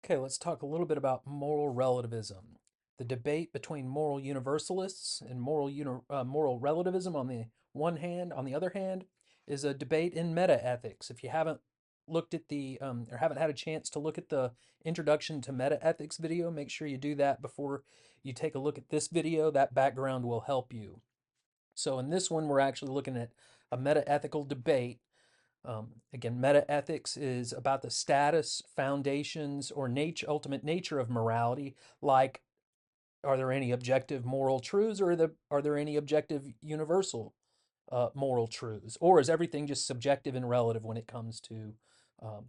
Okay, let's talk a little bit about moral relativism. The debate between moral universalists and moral relativism on the one hand, on the other hand, is a debate in meta-ethics. If you haven't looked at or haven't had a chance to look at the introduction to meta-ethics video, make sure you do that before you take a look at this video. That background will help you. So in this one, we're actually looking at a meta-ethical debate. Again, meta-ethics is about the status, foundations, or ultimate nature of morality. Like, are there any objective moral truths, or are there any objective universal moral truths, or is everything just subjective and relative when it comes to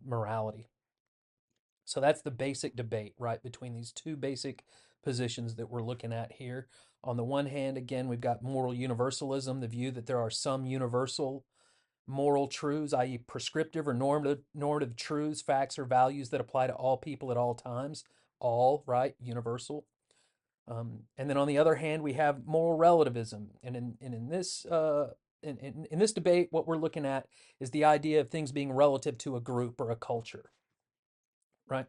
morality? So that's the basic debate, right, between these two basic positions that we're looking at here. On the one hand, again, we've got moral universalism, the view that there are some universal moral truths, i.e., prescriptive or normative truths, facts, or values that apply to all people at all times. All, right? Universal. And then on the other hand, we have moral relativism. And in this debate, what we're looking at is the idea of things being relative to a group or a culture, right?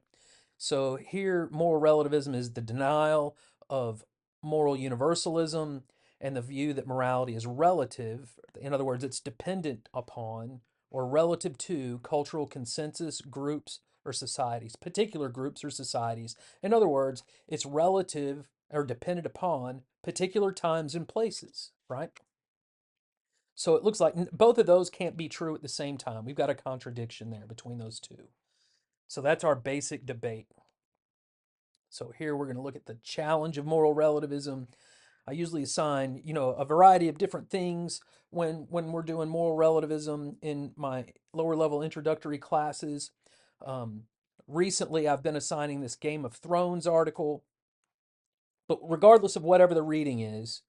So here, moral relativism is the denial of moral universalism and the view that morality is relative. In other words, it's dependent upon or relative to cultural consensus, groups, or societies, particular groups or societies. In other words, it's relative or dependent upon particular times and places, right? So it looks like both of those can't be true at the same time. We've got a contradiction there between those two. So that's our basic debate. So here we're going to look at the challenge of moral relativism. I usually assign, a variety of different things when we're doing moral relativism in my lower level introductory classes. Um, Recently, I've been assigning this Game of Thrones article, but regardless of whatever the reading is,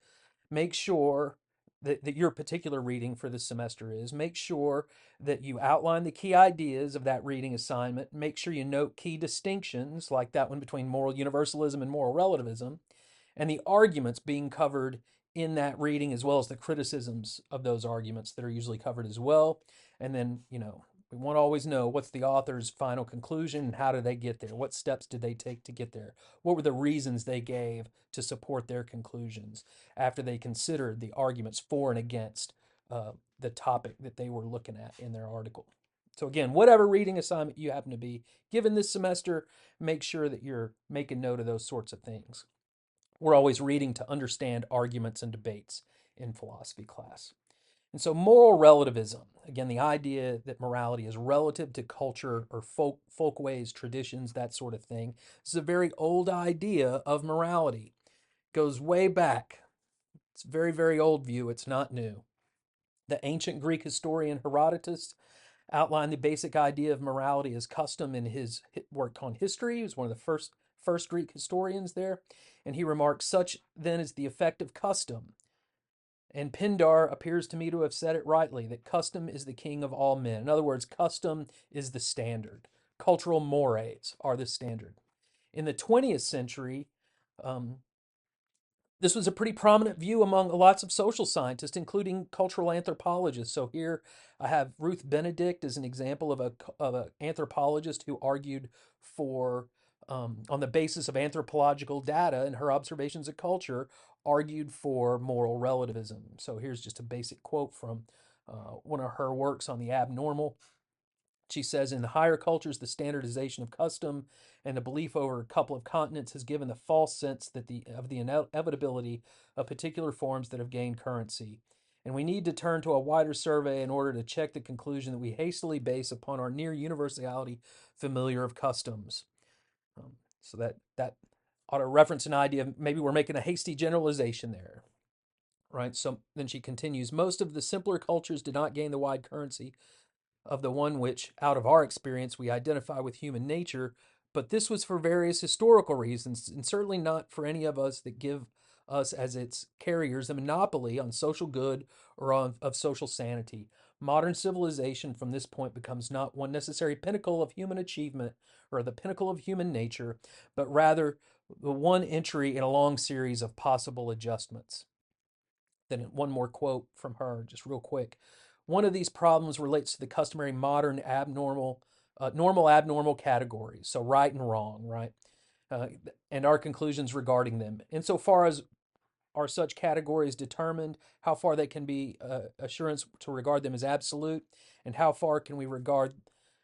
make sure that your particular reading for this semester is, make sure that you outline the key ideas of that reading assignment. Make sure you note key distinctions, like that one between moral universalism and moral relativism, and the arguments being covered in that reading, as well as the criticisms of those arguments that are usually covered as well. And then, we want to always know what's the author's final conclusion and how did they get there? What steps did they take to get there? What were the reasons they gave to support their conclusions after they considered the arguments for and against the topic that they were looking at in their article? So, again, whatever reading assignment you happen to be given this semester, make sure that you're making note of those sorts of things. We're always reading to understand arguments and debates in philosophy class. And so, moral relativism, again, the idea that morality is relative to culture or folkways, traditions, that sort of thing. This is a very old idea of morality. It goes way back. It's a very, very old view. It's not new. The ancient Greek historian Herodotus outlined the basic idea of morality as custom in his work on history. He was one of the first Greek historians there. And he remarks, such then is the effect of custom. And Pindar appears to me to have said it rightly, that custom is the king of all men. In other words, custom is the standard. Cultural mores are the standard. In the 20th century, um, this was a pretty prominent view among lots of social scientists, including cultural anthropologists. So here I have Ruth Benedict as an example of an anthropologist who argued for, on the basis of anthropological data and her observations of culture, argued for moral relativism. So here's just a basic quote from one of her works on the abnormal. She says, in the higher cultures, the standardization of custom and the belief over a couple of continents has given the false sense that of the inevitability of particular forms that have gained currency. And we need to turn to a wider survey in order to check the conclusion that we hastily base upon our near universality familiar of customs. So that ought to reference an idea of maybe we're making a hasty generalization there, right? So then she continues, most of the simpler cultures did not gain the wide currency of the one which, out of our experience, we identify with human nature, but this was for various historical reasons, and certainly not for any of us that give us as its carriers a monopoly on social good or of social sanity. Modern civilization from this point becomes not one necessary pinnacle of human achievement or the pinnacle of human nature, but rather the one entry in a long series of possible adjustments. Then one more quote from her, just real quick. One of these problems relates to the customary modern abnormal normal, abnormal categories, so right and wrong, right? Uh, and our conclusions regarding them. Insofar as are such categories determined, how far they can be assurance to regard them as absolute, and how far can we regard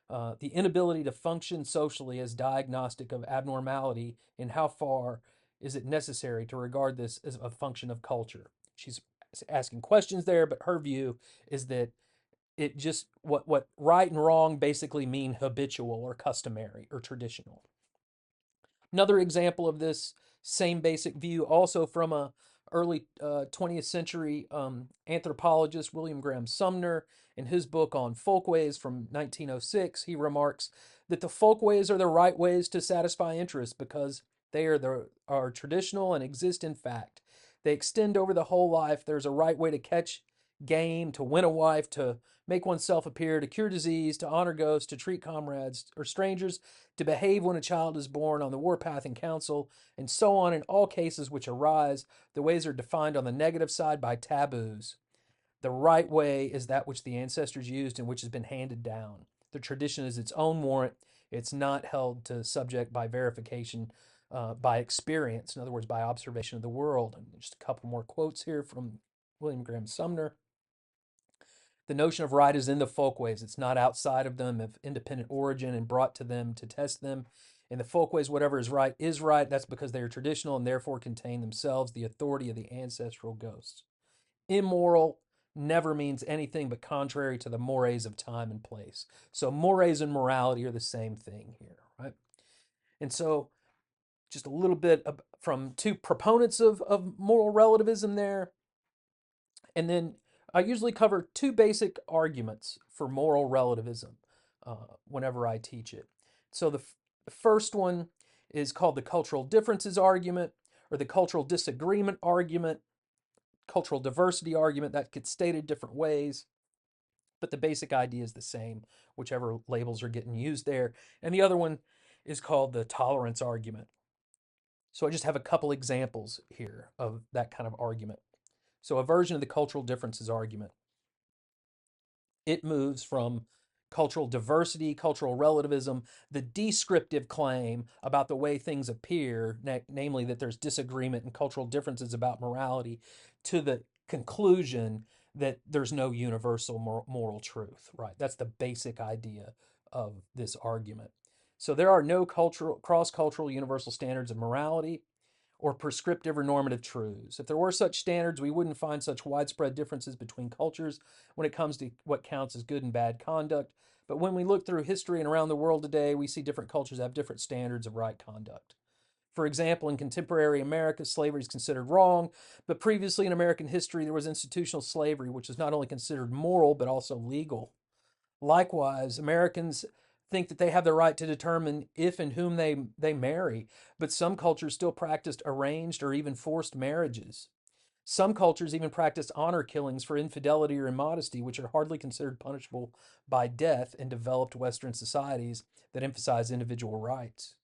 the inability to function socially as diagnostic of abnormality, and how far is it necessary to regard this as a function of culture? She's asking questions there, but her view is that it just what right and wrong basically mean habitual or customary or traditional. Another example of this same basic view, also from a early 20th century anthropologist, William Graham Sumner, in his book on folkways from 1906, he remarks that the folkways are the right ways to satisfy interest because are traditional and exist in fact. They extend over the whole life. There's a right way to catch game, to win a wife, to make oneself appear, to cure disease, to honor ghosts, to treat comrades or strangers, to behave when a child is born on the warpath in council, and so on in all cases which arise. The ways are defined on the negative side by taboos. The right way is that which the ancestors used and which has been handed down. The tradition is its own warrant. It's not held to subject by verification by experience, in other words, by observation of the world. And just a couple more quotes here from William Graham Sumner. The notion of right is in the folkways. It's not outside of them, of independent origin and brought to them to test them. In the folkways, whatever is right is right. That's because they are traditional and therefore contain themselves the authority of the ancestral ghosts. Immoral never means anything but contrary to the mores of time and place. So mores and morality are the same thing here, right? And so just a little bit from two proponents of moral relativism there. And then I usually cover two basic arguments for moral relativism whenever I teach it. So the first one is called the cultural differences argument or the cultural disagreement argument, cultural diversity argument. That gets stated different ways, but the basic idea is the same, whichever labels are getting used there. And the other one is called the tolerance argument. So I just have a couple examples here of that kind of argument. So a version of the cultural differences argument. It moves from cultural diversity, cultural relativism, the descriptive claim about the way things appear, namely that there's disagreement and cultural differences about morality, to the conclusion that there's no universal moral truth, right? That's the basic idea of this argument. So there are no cross-cultural universal standards of morality or prescriptive or normative truths. If there were such standards, we wouldn't find such widespread differences between cultures when it comes to what counts as good and bad conduct. But when we look through history and around the world today, we see different cultures have different standards of right conduct. For example, in contemporary America, slavery is considered wrong, but previously in American history, there was institutional slavery, which is not only considered moral, but also legal. Likewise, Americans think that they have the right to determine if and whom they marry, but some cultures still practiced arranged or even forced marriages. Some cultures even practiced honor killings for infidelity or immodesty, which are hardly considered punishable by death in developed Western societies that emphasize individual rights.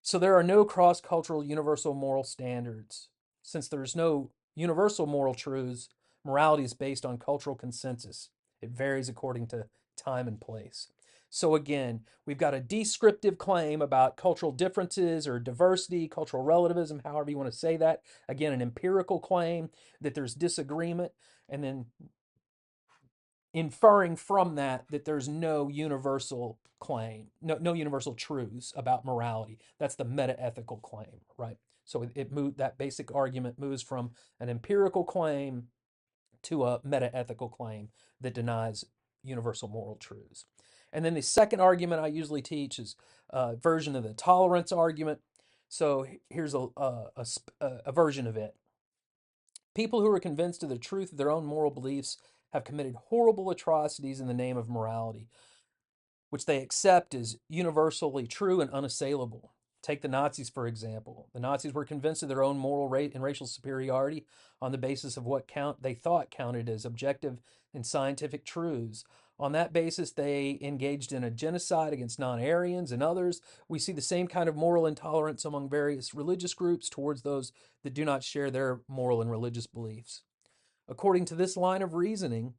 So there are no cross cultural universal moral standards. Since there's no universal moral truths, morality is based on cultural consensus. It varies according to time and place. So again, we've got a descriptive claim about cultural differences or diversity, cultural relativism, however you want to say that. Again, an empirical claim that there's disagreement, and then inferring from that that there's no universal claim, no universal truths about morality. That's the meta-ethical claim, right? So it moved, that basic argument moves from an empirical claim to a meta-ethical claim that denies universal moral truths. And then the second argument I usually teach is a version of the tolerance argument. So here's a version of it. People who are convinced of the truth of their own moral beliefs have committed horrible atrocities in the name of morality, which they accept as universally true and unassailable. Take the Nazis, for example. The Nazis were convinced of their own moral and racial superiority on the basis of what they thought counted as objective and scientific truths. On that basis, they engaged in a genocide against non-Aryans and others. We see the same kind of moral intolerance among various religious groups towards those that do not share their moral and religious beliefs. According to this line of reasoning,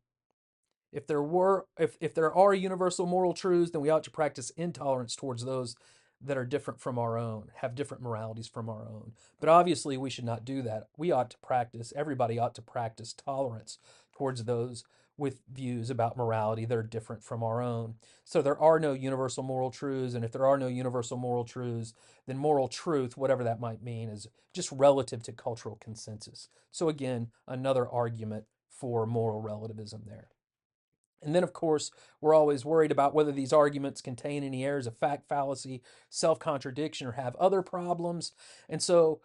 If there are universal moral truths, then we ought to practice intolerance towards those that are different from our own, have different moralities from our own. But obviously, we should not do that. We ought to practice, everybody ought to practice tolerance towards those with views about morality that are different from our own. So there are no universal moral truths, and if there are no universal moral truths, then moral truth, whatever that might mean, is just relative to cultural consensus. So again, another argument for moral relativism there. And then, of course, we're always worried about whether these arguments contain any errors of fact fallacy, self contradiction, or have other problems. And so,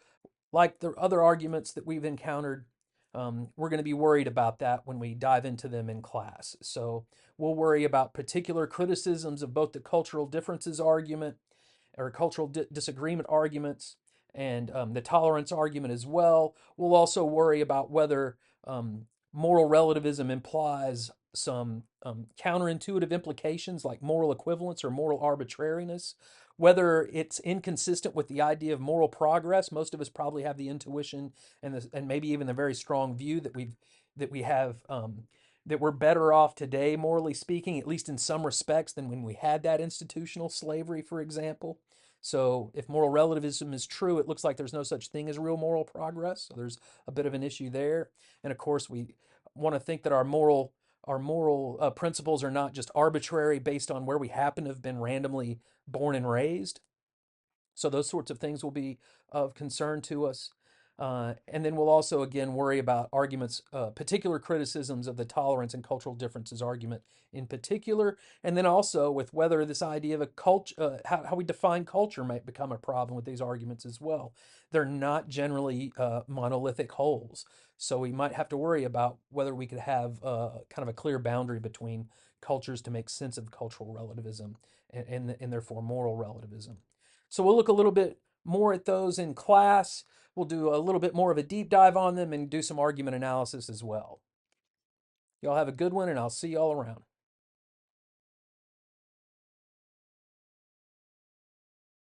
like the other arguments that we've encountered, we're going to be worried about that when we dive into them in class. So, we'll worry about particular criticisms of both the cultural differences argument or cultural disagreement arguments and the tolerance argument as well. We'll also worry about whether moral relativism implies some counterintuitive implications like moral equivalence or moral arbitrariness, whether it's inconsistent with the idea of moral progress. Most of us probably have the intuition and maybe even the very strong view that we have that we're better off today, morally speaking, at least in some respects, than when we had that institutional slavery, for example. So, if moral relativism is true, it looks like there's no such thing as real moral progress. So, there's a bit of an issue there. And of course, we want to think that our moral principles are not just arbitrary based on where we happen to have been randomly born and raised. So those sorts of things will be of concern to us. And then we'll also, again, worry about arguments, particular criticisms of the tolerance and cultural differences argument in particular. And then also with whether this idea of a culture, how we define culture might become a problem with these arguments as well. They're not generally monolithic wholes. So we might have to worry about whether we could have kind of a clear boundary between cultures to make sense of cultural relativism and therefore moral relativism. So we'll look a little bit more at those in class. We'll do a little bit more of a deep dive on them and do some argument analysis as well. Y'all have a good one, and I'll see y'all around.